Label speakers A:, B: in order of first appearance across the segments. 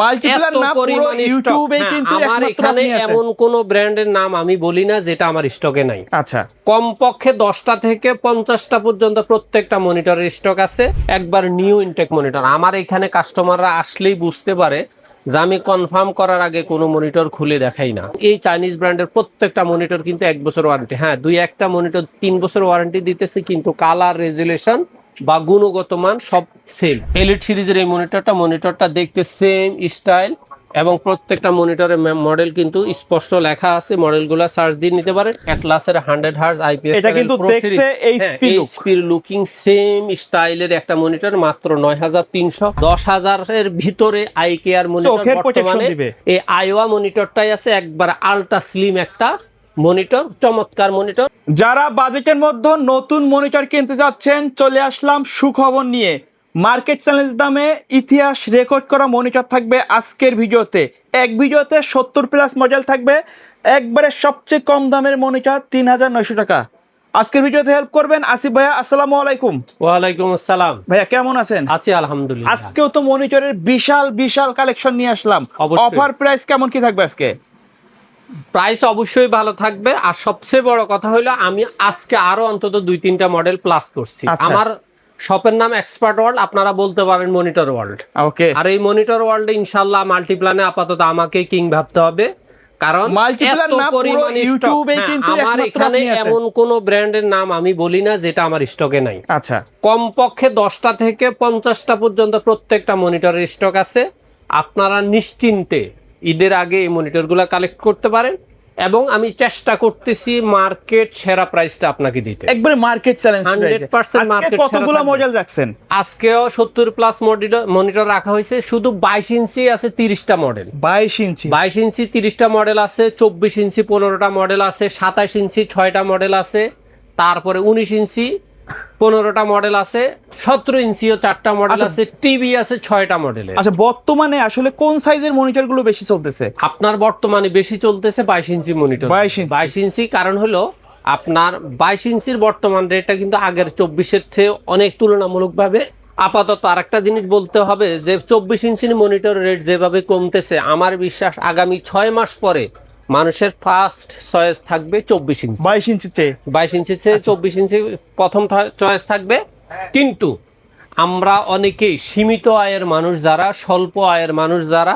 A: মাল্টিপ্লার না পুরো ইউটিউবে কিন্তু
B: আমার এখানে এমন কোন ব্র্যান্ডের নাম আমি বলি না যেটা আমার স্টকে নাই।
A: আচ্ছা,
B: কমপক্ষে 10টা থেকে 50টা পর্যন্ত প্রত্যেকটা মনিটরের স্টক আছে, একবার নিউ ইনটেক মনিটর। আমার এখানে কাস্টমাররা আসলেই বুঝতে পারে যে আমি কনফার্ম করার আগে কোনো মনিটর খুলে দেখাই না। এই চাইনিজ ব্র্যান্ডের প্রত্যেকটা মনিটর কিন্তু 1 বছর ওয়ারেন্টি, হ্যাঁ 2-1টা মনিটর 3 বছর ওয়ারেন্টি দিতেছে, কিন্তু কালার, রেজুলেশন বা গুণগত মান সব সেম। এলিট সিরিজের এই মনিটরটা দেখতে সেম স্টাইল, এবং প্রত্যেকটা মনিটরের মডেল কিন্তু স্পষ্ট লেখা আছে। মডেলগুলো সার্চ দিয়ে নিতে পারেন। অ্যাটলাসের 100 হার্জ আইপিএস,
A: এটা কিন্তু দেখতে
B: এইচপি লুকিং সেম স্টাইলের একটা মনিটর, মাত্র 9300। 10,000 এর ভিতরে আই কেয়ার মনিটর বর্তমানে এই আইওয়া মনিটরটাই আছে, একবার আলট্রা স্লিম একটা মনিটর, চমৎকার মনিটর।
A: যারা বাজেটের মধ্যে নতুন মনিটর কিনতে যাচ্ছেন, চলে আসলাম সুখবর নিয়ে। মার্কেট চ্যালেঞ্জ দামে ইতিহাস রেকর্ড করা মনিটর থাকবে আজকের ভিডিওতে। এক ভিডিওতে 70+ মডেল থাকবে, একবারে সবচেয়ে কম দামের মনিটর 3900 টাকা। আজকের ভিডিওতে হেল্প করবেন আসিফ ভাইয়া। আসসালামু আলাইকুম।
B: ওয়ালাইকুম আসসালাম
A: ভাইয়া, কেমন আছেন?
B: আছি আলহামদুলিল্লাহ।
A: আজকেও তো মনিটরের বিশাল বিশাল কালেকশন নিয়ে আসলাম। অফার প্রাইস কেমন কি থাকবে আজকে?
B: প্রাইস অবশ্যই ভালো থাকবে, আর সবচেয়ে বড় কথা হলো আমি আজকে আরো অন্তত 2-3টা মডেল প্লাস করছি। আমার শপের নাম এক্সপার্ট ওয়ার্ল্ড, আপনারা বলতে পারেন মনিটর ওয়ার্ল্ড।
A: ওকে।
B: আর এই মনিটর ওয়ার্ল্ডে ইনশাআল্লাহ মাল্টিপ্লানে আপাতত আমাকে কিং ভাবতে হবে, কারণ
A: মাল্টিপ্লান না পুরো ইউটিউবে কিন্তু
B: আমার এখানে এমন কোন ব্র্যান্ডের নাম আমি বলি না যেটা আমার স্টকে নাই।
A: আচ্ছা,
B: কমপক্ষে 10টা থেকে 50টা পর্যন্ত প্রত্যেকটা মনিটরের স্টক আছে। আপনারা নিশ্চিন্তে ঈদের আগে এই মনিটরগুলো কালেক্ট করতে পারেন, এবং আমি চেষ্টা করতেছি মার্কেট সেরা প্রাইসটা আপনাকে দিতে।
A: একবারে মার্কেট চ্যালেঞ্জ
B: 100% মার্কেট সেরা।
A: কতগুলো মডেল রাখছেন
B: আজকেও 70+ মনিটর রাখা হয়েছে। শুধু 22 ইঞ্চি আছে 30টা মডেল।
A: 22
B: ইঞ্চি 30টা মডেল আছে, 24 ইঞ্চি 15টা মডেল আছে, 27 ইঞ্চি 6টা মডেল আছে, তারপরে 19 ইঞ্চি 15টা মডেল আছে, 17 ইঞ্চিও 4টা মডেল আছে, টিভি আছে 6টা মডেলের।
A: আচ্ছা, বর্তমানে আসলে কোন সাইজের মনিটরগুলো বেশি চলতেছে?
B: আপনার বর্তমানে বেশি চলতেছে 22 ইঞ্চি মনিটর। 22 ইঞ্চি, কারণ হলো আপনার 22 ইঞ্চির বর্তমান রেটটা কিন্তু আগের 24-এর চেয়ে অনেক তুলনামূলকভাবে। আপাতত আরেকটা জিনিস বলতে হবে যে 24 ইঞ্চির মনিটর রেট যেভাবে কমতেছে, আমার বিশ্বাস আগামী 6 মাস পরে মানুষের ফার্স্ট চয়েস থাকবে 24 ইঞ্চি।
A: 22 ইঞ্চি চেয়ে
B: 22 ইঞ্চি চেয়ে 24 ইঞ্চি প্রথম চয়েস থাকবে। কিন্তু আমরা অনেকেই সীমিত আয়ের মানুষ যারা, স্বল্প আয়ের মানুষ যারা,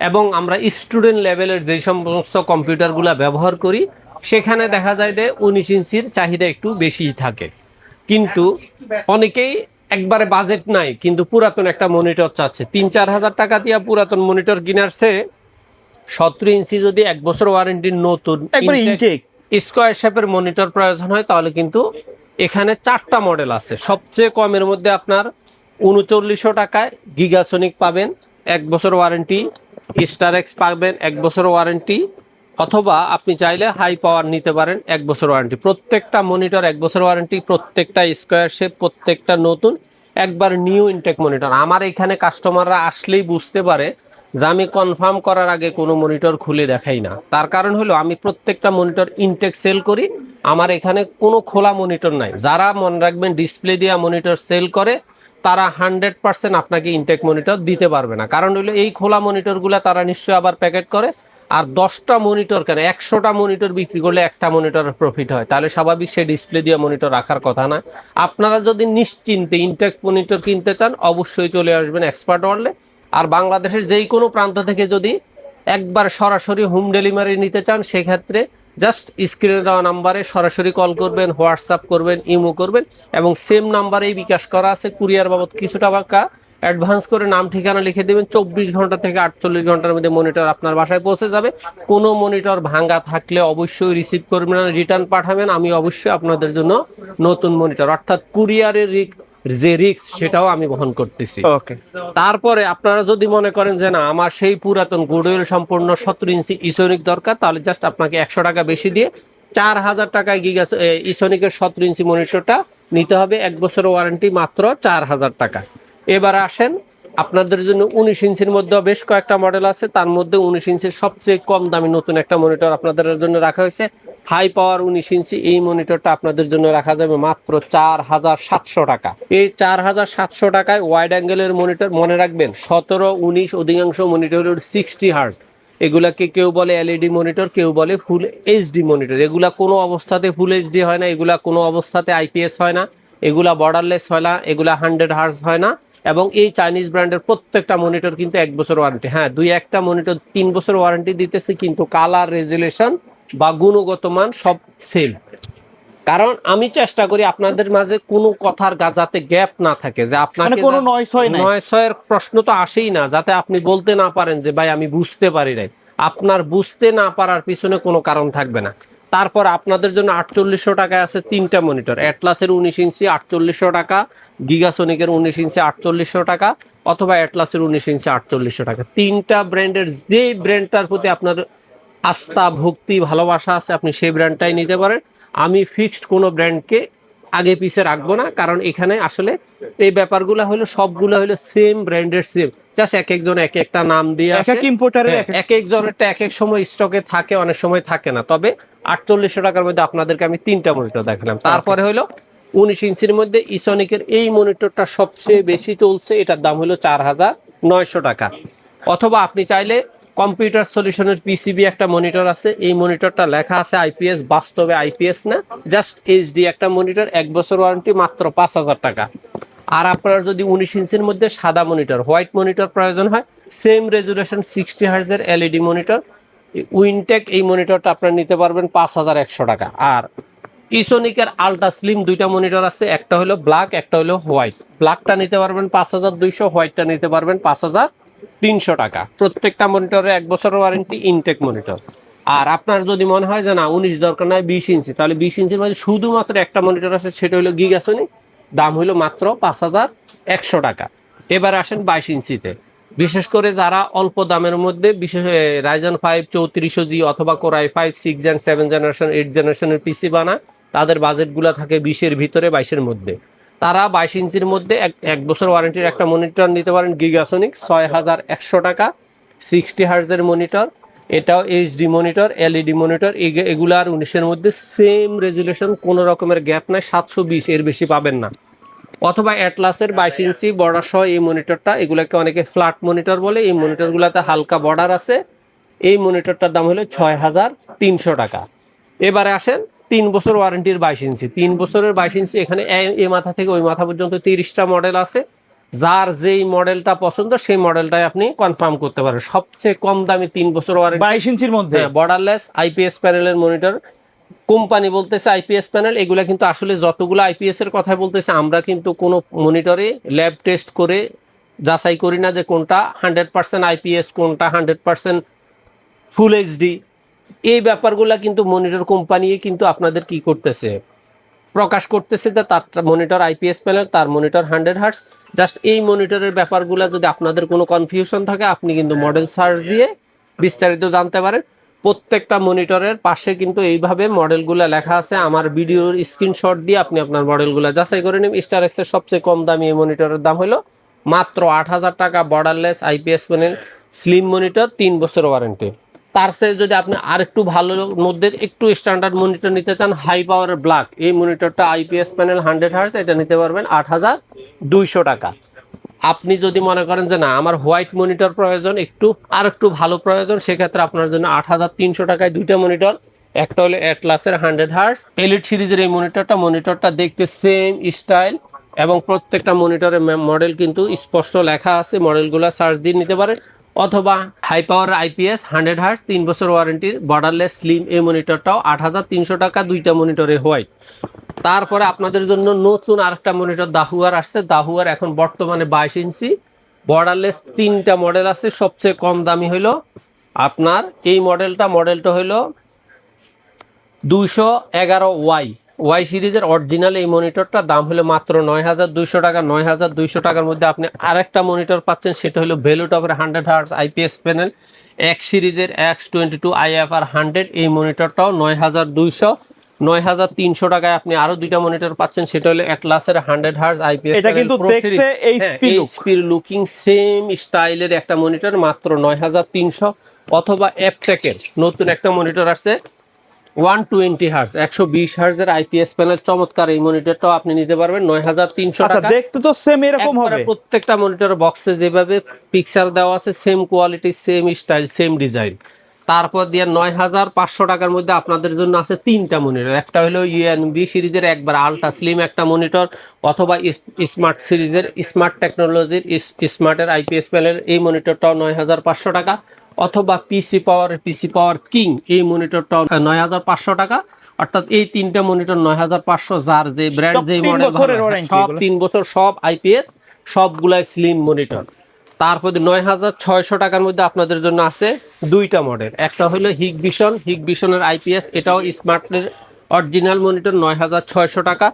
B: এবং আমরা স্টুডেন্ট লেভেলের যে সমস্ত কম্পিউটারগুলো ব্যবহার করি, সেখানে দেখা যায় যে 19 ইঞ্চির চাহিদা একটু বেশি থাকে। কিন্তু অনেকেই একবারে বাজেট নাই, কিন্তু পুরাতন একটা মনিটর চাচ্ছে। 3-4 হাজার টাকা দিয়ে পুরাতন মনিটর কিনার চেয়ে 17 ইঞ্চি যদি 1 বছর ওয়ারেন্টির নতুন স্কয়ার শেপের মনিটর প্রয়োজন হয়, তাহলে কিন্তু এখানে 4টা মডেল আছে। সবচেয়ে কমের মধ্যে আপনার 3900 টাকায় গিগাসনিক পাবেন 1 বছর ওয়ারেন্টি, স্টার এক্স পাবেন 1 বছর ওয়ারেন্টি, অথবা আপনি চাইলে হাই পাওয়ার নিতে পারেন 1 বছর ওয়ারেন্টি। প্রত্যেকটা মনিটর 1 বছর ওয়ারেন্টি, প্রত্যেকটা স্কয়ার শেপ, প্রত্যেকটা নতুন, একবার নিউ ইনটেক মনিটর। আমার এখানে কাস্টমাররা আসলেই বুঝতে পারে যে আমি কনফার্ম করার আগে কোনো মনিটর খুলে দেখাই না। তার কারণ হলো আমি প্রত্যেকটা মনিটর ইনটেক সেল করি। আমার এখানে কোনো খোলা মনিটর নাই। যারা মনে রাখবেন ডিসপ্লে দেওয়া মনিটর সেল করে, তারা 100% আপনাকে ইনটেক মনিটর দিতে পারবে না। কারণ হলো এই খোলা মনিটরগুলো তারা নিশ্চয়ই আবার প্যাকেট করে। আর 10টা মনিটর কেন, 100টা মনিটর বিক্রি করলে একটা মনিটরের প্রফিট হয়, তাহলে স্বাভাবিক সে ডিসপ্লে দিয়ে মনিটর রাখার কথা না। আপনারা যদি নিশ্চিন্তে ইনটেক মনিটর কিনতে চান, অবশ্যই চলে আসবেন এক্সপার্ট ওয়ার্ল্ডে। আর বাংলাদেশের যেই কোনো প্রান্ত থেকে যদি একবার সরাসরি হোম ডেলিভারি নিতে চান, সেক্ষেত্রে জাস্ট স্ক্রিনে দেওয়া নাম্বারে সরাসরি কল করবেন, হোয়াটসঅ্যাপ করবেন, ইমো করবেন, এবং সেম নাম্বারেই বিকাশ করা আছে। কুরিয়ার বাবদ কিছু টাকা অ্যাডভান্স করে নাম ঠিকানা লিখে দেবেন। 24 ঘন্টা থেকে 48 ঘন্টার মধ্যে মনিটর আপনার বাসায় পৌঁছে যাবে। কোনো মনিটর ভাঙা থাকলে অবশ্যই রিসিভ করবেন, রিটার্ন পাঠাবেন। আমি অবশ্যই আপনাদের জন্য নতুন মনিটর, অর্থাৎ কুরিয়ারের যে রিস্ক, সেটাও আমি বহন করতেছি। তারপরে আপনারা যদি মনে করেন যে না, আমার সেই পুরাতন গুডউইল সম্পূর্ণ 17 ইঞ্চি ইসোনিক দরকার, তাহলে জাস্ট আপনাকে 100 টাকা বেশি দিয়ে 4000 টাকায় ইসোনিকের 17 ইঞ্চি মনিটরটা নিতে হবে। 1 বছর ওয়ারেন্টি, মাত্র 4000 টাকা। এবার আসেন, আপনাদের জন্য 19 ইঞ্চির মধ্যে বেশ কয়েকটা মডেল আছে। তার মধ্যে 19 ইঞ্চির সবচেয়ে কম দামি নতুন একটা মনিটর আপনাদের জন্য রাখা হয়েছে। হাই পাওয়ার 19 ইঞ্চি এই মনিটরটা আপনাদের জন্য রাখা যাবে মাত্র 4700 টাকা। এই 4700 টাকায় ওয়াইড অ্যাঙ্গেলের মনিটর, মনে রাখবেন 17, 19 অধিকাংশ মনিটর 60 হার্জ। এগুলাকে কেউ বলে এলইডি মনিটর, কেউ বলে ফুল এইচডি মনিটর। এগুলা কোনো অবস্থাতে ফুল এইচডি হয় না, এগুলা কোনো অবস্থাতে আইপিএস হয় না, এগুলা বর্ডারলেস হয় না, এগুলা 100 হার্জ হয় না। এবং এই চাইনিজ ব্র্যান্ডের প্রত্যেকটা মনিটর কিন্তু 1 বছর ওয়ারেন্টি। হ্যাঁ, 2-1টা মনিটর 3 বছর ওয়ারেন্টি দিতেছে, কিন্তু কালার, রেজুলেশন বা গুণগত মান সব সেম। কারণ আমি চেষ্টা করি আপনাদের মাঝে কোনো কথার যাতে গ্যাপ না থাকে, যে আপনাকে
A: কোনো নয়েস হয় না,
B: নয়েসের প্রশ্ন তো আসেই না, যাতে আপনি বলতে না পারেন যে ভাই আমি বুঝতে পারি নাই। আপনার বুঝতে না পারার পিছনে কোনো কারণ থাকবে না। তারপর আপনাদের জন্য 4800 টাকায় আছে 3টা মনিটর। অ্যাটলাসের 19 ইঞ্চি 4800 টাকা, গিগাসোনিকের 19 ইঞ্চি 4800 টাকা, অথবা অ্যাটলাসের 19 ইঞ্চি 4800 টাকা। 3টা ব্র্যান্ডের যে ব্র্যান্ডটার প্রতি আপনার আস্থা, ভক্তি, ভালোবাসা আছে আপনি সেই ব্র্যান্ডটাই নিতে পারেন। আমি ফিক্সড কোনো ব্র্যান্ডকে আগে পিছে রাখবো না, কারণ এখানে আসলে এই ব্যাপারগুলো হলো সবগুলো হলো সেম ব্র্যান্ডের সেম, জাস্ট এক একজন এক একটা নাম দিয়ে আসে। এক একজনেরটা এক এক সময় স্টকে থাকে, অনেক সময় থাকে না। তবে 4800 টাকার মধ্যে আপনাদেরকে আমি 3টা মনিটর দেখালাম। তারপরে হলো 19 ইঞ্চির মধ্যে ইসনিকের এই মনিটরটা সবচেয়ে বেশি চলছে, এটার দাম হলো 4900 টাকা। অথবা আপনি চাইলে কম্পিউটার সলিউশনের পিসিবি একটা মনিটর আছে, এই মনিটরটা লেখা আছে আইপিএস, বাস্তবে আইপিএস না, জাস্ট এইচডি একটা মনিটর, 1 বছর ওয়ারেন্টি, মাত্র 5000 টাকা। আর আপনার যদি 19 ইঞ্চির মধ্যে সাদা মনিটর, হোয়াইট মনিটর প্রয়োজন হয়, সেম রেজুলেশন 60 হার্জের এলইডি মনিটর উইনটেক, এই মনিটরটা আপনারা নিতে পারবেন 5100 টাকা। আর ইসোনিকের আলট্রা স্লিম 2টা মনিটর আছে, একটা হলো ব্ল্যাক, একটা হলো হোয়াইট। ব্ল্যাকটা নিতে পারবেন 5200, হোয়াইটটা নিতে পারবেন 5300 টাকা। প্রত্যেকটা মনিটরে 1 বছর ওয়ারেন্টি, ইনটেক মনিটর। আর আপনার যদি মনে হয় যে না 19 দরকার নয়, 20 ইঞ্চি, তাহলে 20 ইঞ্চির মধ্যে শুধুমাত্র একটা মনিটর আছে, সেটা হলো গিগাসোনিক, দাম হলো মাত্র 5100 টাকা। এবার আসেন 22 ইঞ্চিতে। বিশেষ করে যারা অল্প দামের মধ্যে, বিশেষ রাইজেন 5 3400G অথবা কোর i5 6 জেন 7 জেনারেশন 8 জেনারেশনের পিসি বানায়, তাদের বাজেটগুলো থাকে 20-এর ভিতরে, 22-এর মধ্যে। তারা 22 ইঞ্চির মধ্যে এক বছর ওয়ারেন্টির একটা মনিটর নিতে পারেন, গিগাসোনিক, 6100 টাকা, 60 হার্জের মনিটর। এটাও এইচডি মনিটর, এলইডি মনিটর। এগুলার 19-এর মধ্যে সেম রেজুলেশন, কোনো রকমের গ্যাপ নাই, 720, এর বেশি পাবেন না। অথবা অ্যাটলাসের 22 ইঞ্চি বর্ডার সহ এই মনিটরটা, এগুলোকে অনেকে ফ্ল্যাট মনিটর বলে, এই মনিটরগুলোতে হালকা বর্ডার আছে। এই মনিটরটার দাম হলো 6300 টাকা। এবারে আসেন 3 বছর ওয়ারেন্টির 22 ইঞ্চি। 3 বছরের 22 ইঞ্চি, এখানে এই মাথা থেকে ওই মাথা পর্যন্ত 30টা মডেল আছে। যার যেই মডেলটা পছন্দ সেই মডেলটাই আপনি কনফার্ম করতে পারেন। সবচেয়ে কম দামি 3 বছর ওয়ারেন্টি
A: 22 ইঞ্চির মধ্যে
B: বর্ডারলেস আইপিএস প্যানেলের মনিটর। কোম্পানি বলতেছে আইপিএস প্যানেল, এগুলা কিন্তু আসলে যতগুলো আইপিএস এর কথা বলতেছে, আমরা কিন্তু কোনো মনিটরে ল্যাব টেস্ট করে যাচাই করি না যে কোনটা 100% আইপিএস, কোনটা 100% ফুল এইচডি। এই ব্যাপারগুলা কিন্তু মনিটর কোম্পানি কিন্তু আপনাদের কি করতেছে, প্রকাশ করতেছে যে তার মনিটর আইপিএস প্যানেল, তার মনিটর 100 হার্টজ। জাস্ট এই মনিটরের ব্যাপারগুলো যদি আপনাদের কোনো কনফিউশন থাকে, আপনি কিন্তু মডেল সার্চ দিয়ে বিস্তারিত জানতে পারেন। প্রত্যেকটা মনিটরের পাশে কিন্তু এইভাবে মডেলগুলো লেখা আছে, আমার ভিডিওর স্ক্রিনশট দিয়ে আপনি আপনার মডেলগুলো যাচাই করে নিন। স্টারএক্সের সবচেয়ে কম দামি এই মনিটরের দাম হলো মাত্র 8000 টাকা, borderless IPS panel slim monitor, 3 বছর ওয়ারেন্টি। তার চেয়ে যদি আপনি আর একটু ভালো মধ্যে একটু স্ট্যান্ডার্ড মনিটর নিতে চান, হাই পাওয়ারের ব্ল্যাক, এই মনিটরটা আইপিএস প্যানেল 100 হার্জ, এটা নিতে পারবেন 8200 টাকা। আপনি যদি মনে করেন যে না আমার হোয়াইট মনিটর প্রয়োজন, আর একটু ভালো প্রয়োজন, সেক্ষেত্রে আপনার জন্য 8300 টাকায় 2টা মনিটর। একটা হলো অ্যাটলাসের 100 হার্জ এলিট সিরিজের এই মনিটরটা দেখতে সেম স্টাইল, এবং প্রত্যেকটা মনিটরের মডেল কিন্তু স্পষ্ট লেখা আছে, মডেলগুলো সার্চ দিয়ে নিতে পারেন। অথবা হাই পাওয়ার আইপিএস 100 হার্জ 3 বছর ওয়ারেন্টির বর্ডারলেস স্লিম এই মনিটরটাও 8300 টাকা, 2টা মনিটরে হোয়াইট। তারপরে আপনাদের জন্য নতুন আরেকটা মনিটর দাহুয়ার আসছে। দাহুয়ার এখন বর্তমানে 22 ইঞ্চি বর্ডারলেস 3টা মডেল আছে। সবচেয়ে কম দামি হলো আপনার এই মডেলটা হলো 211Y সিরিজের অরিজিনাল এই মনিটরটার দাম হলো মাত্র 9200 টাকা। 9200 টাকার মধ্যে আপনি আরেকটা মনিটর পাচ্ছেন, সেটা হলো ভ্যালুটপের 100 হার্জ আইপিএস প্যানেল এক্স সিরিজের X22 IFR 100, এই মনিটরটাও 9300 টাকায় আপনি আরো 2টা মনিটর পাচ্ছেন, সেটা হলো অ্যাটলাসের 100 হার্জ আইপিএস
A: এটা কিন্তু দেখতে
B: এইচপি লুকিং সেম স্টাইলের একটা মনিটর, মাত্র 9300। অথবা অ্যাপটেকের নতুন একটা মনিটর আসছে 120 হার্জ 120 হার্জের আইপিএস প্যানেল চমৎকার এই মনিটরটাও আপনি নিতে পারবেন 9300
A: আচ্ছা,
B: টাকা।
A: দেখতে তো সেম এরকম
B: একবারে
A: হবে।
B: প্রত্যেকটা মনিটরের বক্সে যেভাবে পিকচার দেওয়া আছে same quality, same style, same design. তারপর দিয়ে 9500 টাকার মধ্যে আপনাদের জন্য আছে তিনটা মনিটর। একটা হলো ইউএনবি সিরিজের একবার আলট্রা স্লিম একটা মনিটর, অথবা স্মার্ট সিরিজের স্মার্ট টেকনোলজির স্মার্টের আইপিএস প্যানেল এই মনিটরটাও 9500 টাকা, অথবা পিসি পাওয়ার কিং এই মনিটরটাও 9500 টাকা। অর্থাৎ এই তিনটা মনিটর 9500, যার যে ব্র্যান্ড
A: সব
B: যে
A: 3
B: মডেল
A: বছরের warranty
B: সব
A: এগুলো।
B: 3 বছর, সব আইপিএস, সবগুলাই স্লিম মনিটর। তারপরে 9600 টাকার মধ্যে আপনাদের জন্য আছে দুইটা মডেল। একটা হলো হিগভিশনের আইপিএস, এটাও স্মার্টের অরিজিনাল মনিটর 9600 টাকা,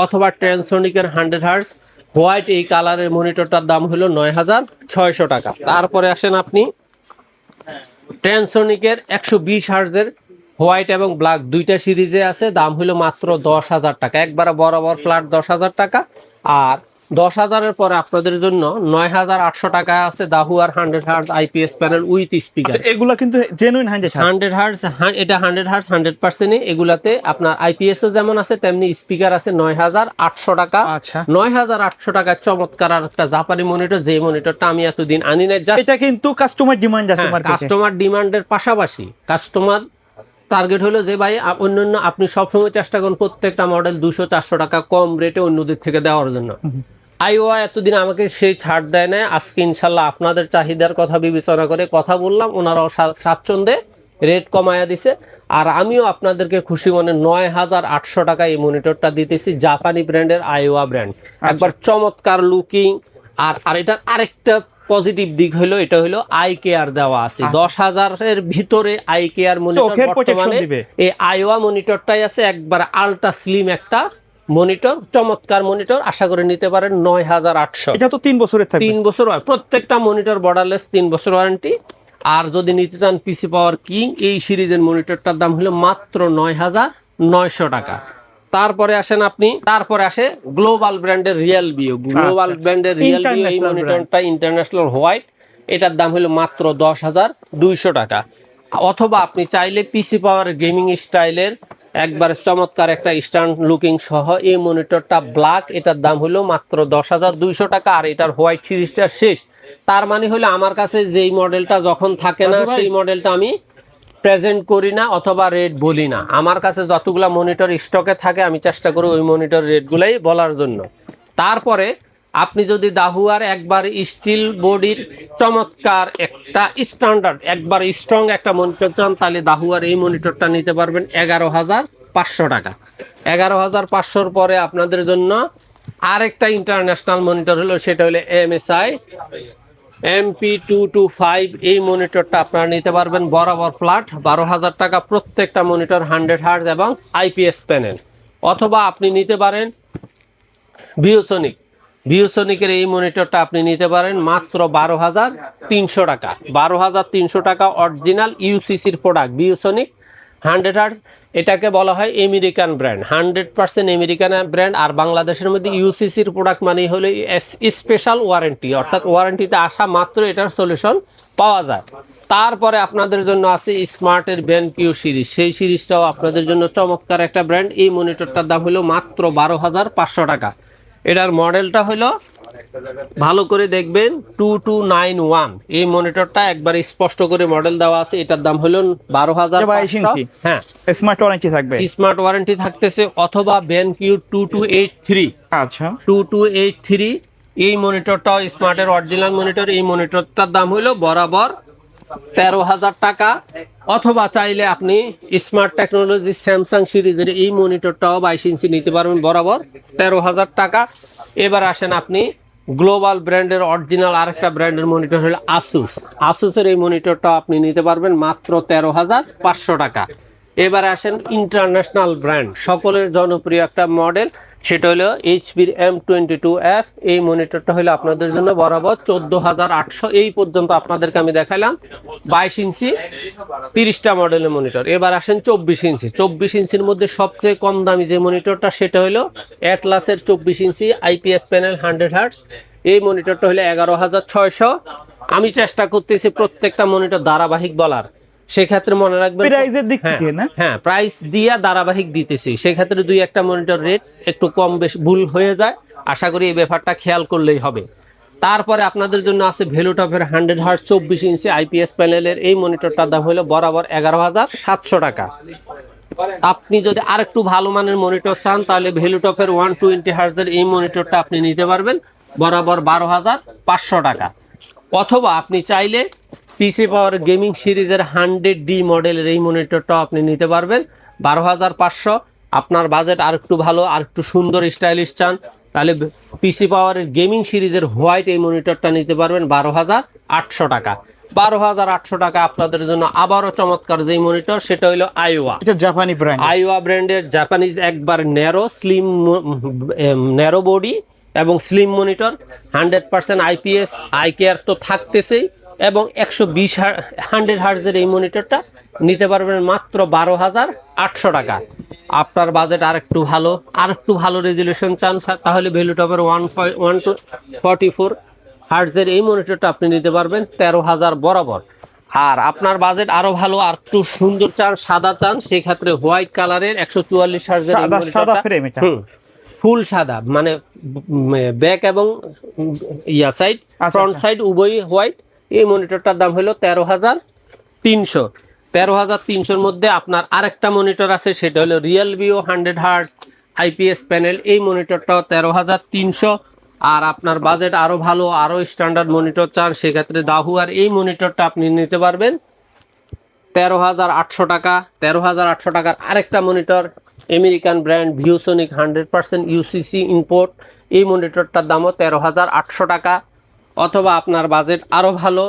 B: অথবা ট্রান্সোনিকের 100 হার্জ হোয়াইট এই কালারের মনিটরটার দাম হলো 9600 টাকা। তারপরে আসেন আপনি ট্রান্সোনিকের 120 হার্জের হোয়াইট এবং ব্ল্যাক দুইটা সিরিজে আছে, দাম হলো মাত্র 10,000 টাকা, একবারে বরাবর ফ্ল্যাট 10,000 টাকা। আর 10,000-এর পরে আপনাদের জন্য 9800 টাকা আছে দাহুয়ার 100 hertz IPS panel with speaker.
A: আচ্ছা, এগুলা কিন্তু জেনুইন 100 হার্জ।
B: 100 হার্জ, এটা 100 হার্জ 100%। এগুলাতে আপনার আইপিএসও যেমন আছে তেমনি স্পিকার আছে। 9800 টাকা।
A: আচ্ছা,
B: 9800 টাকা চমৎকার আর একটা জাপানি মনিটর, যে মনিটরটা আমি এতদিন আনি নাই। জাস্ট
A: এটা কিন্তু কাস্টমার ডিমান্ড আছে মার্কেটে।
B: কাস্টমার ডিমান্ডের পাশাপাশি কাস্টমার টার্গেট হলো যে ভাই অন্যান্য আপনি সবসময় চেষ্টা করুন প্রত্যেকটা মডেল 200-400 টাকা কম রেটে অন্যদের থেকে দেওয়ার জন্য। আইওয়া এতদিন আমাকে সেই ছাড় দেয় না, আজকে ইনশাল্লাহ আপনাদের চাহিদার কথা বিবেচনা করে কথা বললাম, ওনারাও স্বাচ্ছন্দ্যে রেট কমায়া দিছে। আর আমিও আপনাদেরকে খুশি মনে 9800 টাকা এই মনিটরটা দিতেছি, জাপানি ব্র্যান্ডের আইওয়া ব্র্যান্ড, একবার চমৎকার লুকিং। আর এটার আরেকটা পজিটিভ দিক হলো এটা হলো আই কেয়ার দেওয়া আছে। 10,000-এর ভিতরে আই কেয়ার মনিটর বর্তমানে এই আইওয়া মনিটরটাই আছে, একবার আলট্রা স্লিম একটা মনিটর, চমৎকার মনিটর, আশা করে নিতে পারেন 9800।
A: এটা তো 3 বছরের থাকবে।
B: 3 বছর হয় প্রত্যেকটা মনিটর, বর্ডারলেস 3 বছর ওয়ারেন্টি। আর যদি নিতে চান পিসি পাওয়ার কিং এই সিরিজের মনিটরটার দাম হলো মাত্র 9900 টাকা। তারপরে আসেন আপনি, তারপরে আসে গ্লোবাল ব্র্যান্ডের রিয়েলমিও। গ্লোবাল ব্র্যান্ডের রিয়েলমিও এই মনিটরটা ইন্টারন্যাশনাল হোয়াইট, এটার দাম হলো মাত্র 10,200 টাকা। অথবা আপনি চাইলে পিসি পাওয়ার গেমিং স্টাইলের একবার চমৎকার একটা স্ট্যান্ড লুকিং সহ এই মনিটরটা ব্ল্যাক, এটার দাম হলো মাত্র 10,200 টাকা। আর এটার হোয়াইট সিরিজটা শেষ, তার মানে হলো আমার কাছে যেই মডেলটা যখন থাকে না সেই মডেলটা আমি প্রেজেন্ট করি না অথবা রেট বলি না। আমার কাছে যতগুলা মনিটর স্টকে থাকে আমি চেষ্টা করি ওই মনিটর রেটগুলাই বলার জন্য। তারপরে আপনি যদি দাহুয়ার একবার স্টিল বডির চমৎকার একটা স্ট্যান্ডার্ড একবার স্ট্রং একটা মনিটর চান, তাহলে দাহুয়ার এই মনিটরটা নিতে পারবেন 11,500 টাকা। 11,500-র পরে আপনাদের জন্য আরেকটা ইন্টারন্যাশনাল মনিটর হলো, সেটা হলো MSI MP225 এই মনিটরটা আপনারা নিতে পারবেন বরাবর ফ্ল্যাট 12,000 টাকা। প্রত্যেকটা মনিটর 100 হার্জ এবং আইপিএস প্যানেল। অথবা আপনি নিতে পারেন ভিউসনিকের এই মনিটরটা আপনি নিতে পারেন মাত্র 12,300 টাকা। 12,300 টাকা অরিজিনাল ইউসিসির প্রোডাক্ট ভিউসনিক 100 হার্জ। এটাকে বলা হয় আমেরিকান ব্র্যান্ড, 100% আমেরিকান ব্র্যান্ড। আর বাংলাদেশের মধ্যে ইউসিসির প্রোডাক্ট মানে হলো স্পেশাল ওয়ারেন্টি, অর্থাৎ ওয়ারেন্টিতে আসা মাত্র এটার সলিউশন পাওয়া যায়। তারপরে আপনাদের জন্য আছে স্মার্টের BenQ সিরিজ, সেই সিরিজটাও আপনাদের জন্য চমৎকার একটা ব্র্যান্ড। এই মনিটরটার দাম হলো মাত্র 12,500 টাকা। এটার মডেলটা হলো ভালো করে দেখবেন 2291। এই মনিটরটা একবার স্পষ্ট করে মডেল দেওয়া আছে, এটার দাম হলো 12,500। হ্যাঁ,
A: স্মার্ট ওয়ারেন্টি থাকবে,
B: স্মার্ট ওয়ারেন্টি থাকতেছে। অথবা BenQ 2283।
A: আচ্ছা,
B: 2283 এই মনিটরটাও স্মার্টের অরিজিনাল মনিটর। এই মনিটরটার দাম হলো বরাবর 13,000 টাকা। অথবা চাইলে আপনি স্মার্ট টেকনোলজি স্যামসাং সিরিজের এই মনিটরটাও 22 ইঞ্চি নিতে পারবেন বরাবর 13,000 টাকা। এবার আসেন আপনি গ্লোবাল ব্র্যান্ডের অরিজিনাল আরেকটা ব্র্যান্ডের মনিটর হলো আসুসের এই মনিটরটাও আপনি নিতে পারবেন মাত্র 13,500 টাকা। এবার আসেন ইন্টারন্যাশনাল ব্র্যান্ড, সকলের জনপ্রিয় একটা মডেল, সেটা হলো HP-র M22F। এই মনিটরটা হলো আপনাদের জন্য বরাবর 14,800। এই পর্যন্ত আপনাদেরকে আমি দেখালাম 22 ইঞ্চি 30টা মডেলের মনিটর। এবার আসেন 24 ইঞ্চি। 24 ইঞ্চির মধ্যে সবচেয়ে কম দামি যে মনিটরটা সেটা হলো অ্যাটলাসের 24 ইঞ্চি আইপিএস প্যানেল 100 হার্জ। এই মনিটরটা হলো 11,600। আমি চেষ্টা করতেছি প্রত্যেকটা মনিটর ধারাবাহিক বলার, সেক্ষেত্রে মনে রাখবেন
A: প্রাইজের দিক
B: হ্যাঁ,
A: থেকে না?
B: হ্যাঁ প্রাইস দিয়া ধারাবাহিক দিতেছি, সেক্ষেত্রে দুই একটা মনিটর রেট একটু কম বেশ ভুল হয়ে যায়, আশা করি এই ব্যাপারটা খেয়াল করলেই হবে। তারপরে আপনাদের জন্য আছে ভেলুটপের 100 হার্জ 24 ইঞ্চি আইপিএস প্যানেলের এই মনিটরটার দাম হলো বরাবর 11,700 টাকা। আপনি যদি আরেকটু ভালো মানের মনিটর চান তাহলে ভেলুটপের 120 হার্জের এই মনিটরটা আপনি নিতে পারবেন বরাবর 12,500 টাকা। অথবা আপনি চাইলে পিসি পাওয়ার গেমিং সিরিজের 100D মডেলের এই মনিটরটাও আপনি নিতে পারবেন 12,500। আপনার বাজেট আর একটু ভালো আর একটু সুন্দর স্টাইলিশ চান তাহলে পিসি পাওয়ারের গেমিং সিরিজের হোয়াইট এই মনিটরটা নিতে পারবেন 12,800 টাকা। 12,800 টাকা আপনাদের জন্য আবারও চমৎকার যেই মনিটর সেটা হলো আইওয়া,
A: এটা জাপানি ব্র্যান্ড।
B: আইওয়া ব্র্যান্ডের জাপানিজ একবার ন্যারো বডি এবং slim monitor, 100% IPS eye care তো থাকতেছেই, এবং 100 হার্জের এই মনিটরটা নিতে পারবেন মাত্র 12,800 টাকা। আপনার বাজেট আর একটু ভালো রেজুলেশন চান তাহলে ভেলুটপের 144 হার্জের এই মনিটরটা আপনি নিতে পারবেন 13,000 বরাবর। আর আপনার বাজেট আরো ভালো আর একটু সুন্দর চান, সাদা চান, সেই ক্ষেত্রে হোয়াইট কালারের 144 হার্জের এই
A: সাদা
B: মনিটরটা
A: ফ্রেম এটা।
B: ফুল সাদা মানে ব্যাক এবং সাইড ফ্রন্ট সাইড উভয়ই হোয়াইট, এই মনিটরটার দাম হলো 13,300। 13,300-র মধ্যে আপনার আরেকটা মনিটর আছে সেটা হলো রিয়েলভিও 100 হার্জ আইপিএস প্যানেল, এই মনিটরটাও 13,300। আর আপনার বাজেট আরো ভালো আরো স্ট্যান্ডার্ড মনিটর চান সেক্ষেত্রে দাহুয়ার এই মনিটরটা আপনি নিতে পারবেন 13,800 টাকা। 13,800 টাকার আরেকটা monitor American brand ViewSonic 100% UCC import, এই মনিটরটার দামও 13,800 টাকা। অথবা আপনার বাজেট আরও ভালো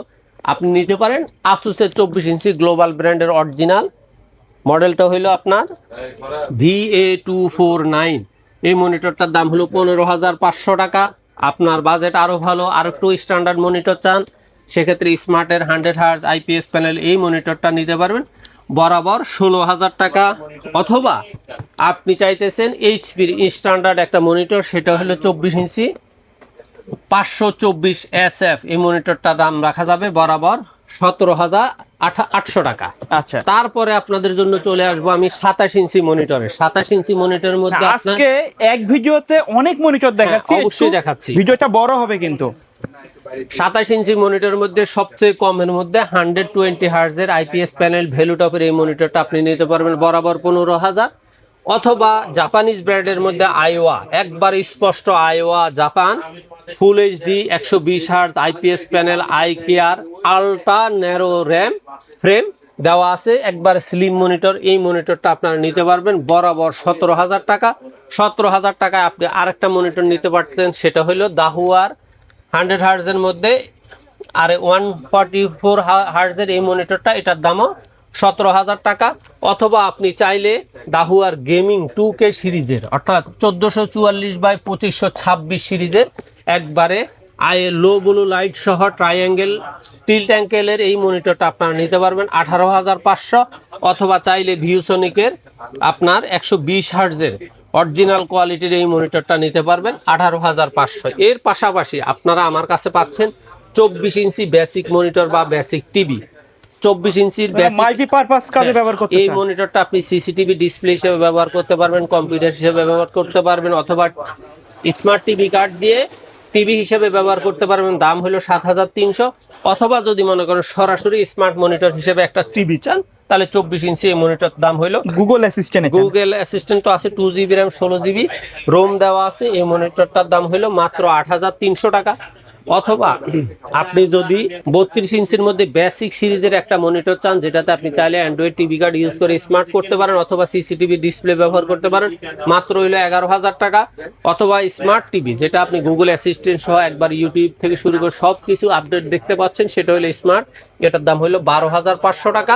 B: আপনি নিতে পারেন আসুসের 24 ইঞ্চি গ্লোবাল ব্র্যান্ডের অরিজিনাল মডেলটা হইলো আপনার VA249, এই মনিটরটার দাম হলো 15,500 টাকা। আপনার বাজেট আরও ভালো আর একটু স্ট্যান্ডার্ড মনিটর চান সেক্ষেত্রে স্মার্টের 100 হার্জ আইপিএস প্যানেল এই মনিটরটা নিতে পারবেন বরাবর 16,000 টাকা। অথবা আপনি চাইতেছেন এইচপির স্ট্যান্ডার্ড একটা মনিটর সেটা হলো 24 ইঞ্চি 524 SF, এই মনিটরটার দাম রাখা যাবে বরাবর 17,800 টাকা।
A: আচ্ছা,
B: তারপরে আপনাদের জন্য চলে আসবো আমি 27 ইঞ্চি মনিটরে। 27 ইঞ্চি মনিটরের মধ্যে
A: আজকে এক ভিডিওতে অনেক মনিটর দেখাচ্ছি,
B: অবশ্যই দেখাচ্ছি,
A: ভিডিওটা বড় হবে কিন্তু।
B: 27 ইঞ্চি মনিটরের মধ্যে সবচেয়ে কমের মধ্যে 120 হার্জের আইপিএস প্যানেল ভেলুটপের এই মনিটরটা আপনি নিতে পারবেন বরাবর 15,000। অথবা জাপানিজ ব্র্যান্ডের মধ্যে আইওয়া, একবার স্পষ্ট আইওয়া Japan full HD 120 hertz IPS panel eye care ultra narrow RAM frame দেওয়া আছে, একবার স্লিম মনিটর, এই মনিটরটা আপনারা নিতে পারবেন বরাবর 17,000 টাকা। 17,000 টাকায় আপনি আরেকটা মনিটর নিতে পারতেন সেটা হলো দাহুয়ার 100 হার্জের মধ্যে আর 144 হার্জের এই মনিটরটা, এটার দামও 17,000 টাকা। অথবা আপনি চাইলে দাহুয়ার গেমিং 2K সিরিজের অর্থাৎ 1444x2526 সিরিজের একবারে লো ব্লু লাইট সহ ট্রায়াঙ্গেল টিল্ট অ্যাঙ্কেলের এই মনিটরটা আপনারা নিতে পারবেন 18,500। অথবা চাইলে ভিউসনিকের আপনার 120 হার্জের অরিজিনাল কোয়ালিটির এই মনিটরটা নিতে পারবেন 18,500। এর পাশাপাশি আপনারা আমার কাছে পাচ্ছেন 24 ইঞ্চি বেসিক মনিটর বা বেসিক টিভি। 24 ইঞ্চির
A: মাল্টিপারপাস কাজে ব্যবহার করতে
B: এই
A: চান।
B: মনিটরটা আপনি সিসিটিভি ডিসপ্লে হিসেবে ব্যবহার করতে পারবেন, কম্পিউটার হিসেবে ব্যবহার করতে পারবেন, অথবা স্মার্ট টিভি কার্ড দিয়ে টিভি হিসেবে ব্যবহার করতে পারবেন। দাম হলো 7,300। অথবা যদি মনে করেন সরাসরি স্মার্ট মনিটর হিসেবে একটা টিভি চান তাহলে 24 ইঞ্চি এই মনিটর দাম হলো
A: গুগল অ্যাসিস্ট্যান্ট,
B: গুগল অ্যাসিস্ট্যান্ট তো আছে, 2GB র্যাম 16GB রোম দেওয়া আছে, এই মনিটরটার দাম হলো মাত্র 8,300 টাকা। অথবা আপনি যদি 32 ইঞ্চির মধ্যে বেসিক সিরিজের একটা মনিটর চান যেটাতে আপনি চাইলে অ্যান্ড্রয়েড টিভি কার্ড ইউজ করে স্মার্ট করতে পারেন অথবা সিসিটিভি ডিসপ্লে ব্যবহার করতে পারেন, মাত্র হইলো 11,000 টাকা। অথবা স্মার্ট টিভি যেটা আপনি গুগল অ্যাসিস্ট্যান্ট সহ একবার ইউটিউব থেকে শুরু করে সব কিছু আপডেট দেখতে পাচ্ছেন সেটা হলো স্মার্ট, এটার দাম হলো 12,500 টাকা।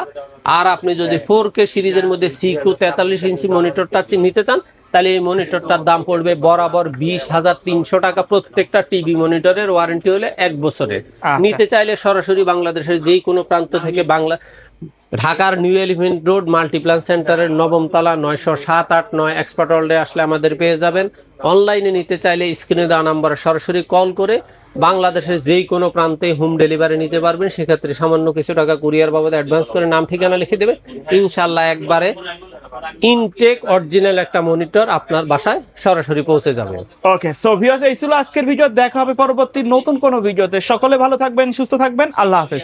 B: আর আপনি যদি 4K সিরিজের মধ্যে CQ 43 ইঞ্চি মনিটরটা নিতে চান তাহলে এই মনিটরটার দাম পড়বে বরাবর 20,300 টাকা। প্রত্যেকটা টিভি মনিটরের ওয়ারেন্টি হলে 1 বছরের। নিতে চাইলে সরাসরি বাংলাদেশের যেই কোনো প্রান্ত থেকে ঢাকার নিউ এলিফ্যান্ট রোড মাল্টিপ্লান সেন্টারের 9ম তলা 907-8-9 এক্সপার্ট ওয়ার্ল্ডে আসলে আমাদের পেয়ে যাবেন। অনলাইনে নিতে চাইলে স্ক্রিনে দেওয়া নম্বরে সরাসরি কল করে বাংলাদেশের যেই কোনো প্রান্তে হোম ডেলিভারি নিতে পারবেন। সেক্ষেত্রে সামান্য কিছু টাকা কুরিয়ার বাবদ অ্যাডভান্স করে নাম ঠিকানা লিখে দেবে, ইনশাল্লাহ একবারে ইনটেক অরিজিনাল একটা মনিটর আপনার বাসায় সরাসরি পৌঁছে যাবে।
A: ওকে, সো ভিউয়ার্স, এই ছিল আজকের ভিডিও। দেখা হবে পরবর্তী নতুন কোনো ভিডিওতে। সকলে ভালো থাকবেন, সুস্থ থাকবেন। আল্লাহ হাফেজ।